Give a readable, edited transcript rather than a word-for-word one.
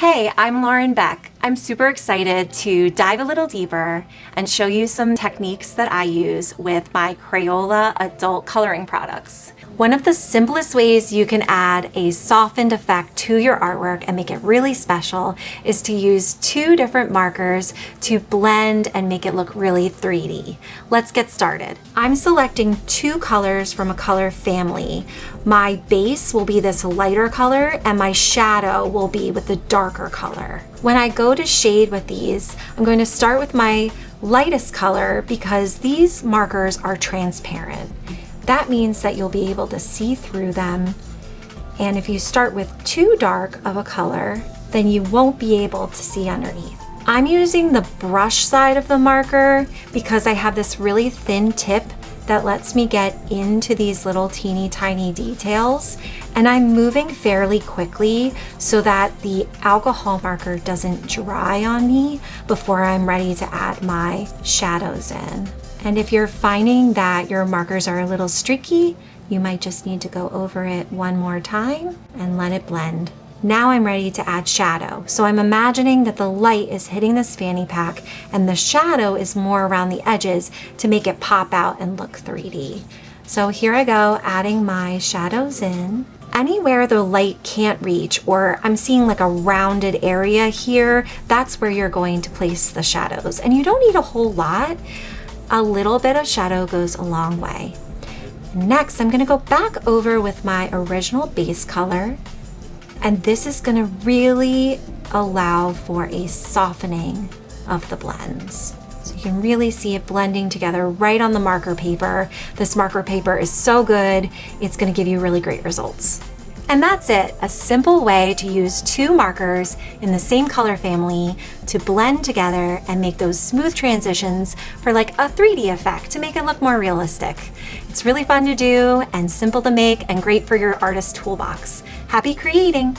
Hey, I'm Lauren Beck. I'm super excited to dive a little deeper and show you some techniques that I use with my Crayola adult coloring products. One of the simplest ways you can add a softened effect to your artwork and make it really special is to use two different markers to blend and make it look really 3D. Let's get started. I'm selecting two colors from a color family. My base will be this lighter color and my shadow will be with the darker color. When I go to shade with these, I'm going to start with my lightest color because these markers are transparent. That means that you'll be able to see through them. And if you start with too dark of a color, then you won't be able to see underneath. I'm using the brush side of the marker because I have this really thin tip that lets me get into these little teeny tiny details. And I'm moving fairly quickly so that the alcohol marker doesn't dry on me before I'm ready to add my shadows in. And if you're finding that your markers are a little streaky, you might just need to go over it one more time and let it blend. Now I'm ready to add shadow. So I'm imagining that the light is hitting this fanny pack and the shadow is more around the edges to make it pop out and look 3D. So here I go, adding my shadows in. Anywhere the light can't reach, or I'm seeing like a rounded area here, that's where you're going to place the shadows. And you don't need a whole lot. A little bit of shadow goes a long way. Next, I'm gonna go back over with my original base color, and this is gonna really allow for a softening of the blends. So you can really see it blending together right on the marker paper. This marker paper is so good, it's gonna give you really great results. And that's it, a simple way to use two markers in the same color family to blend together and make those smooth transitions for like a 3D effect to make it look more realistic. It's really fun to do and simple to make and great for your artist toolbox. Happy creating!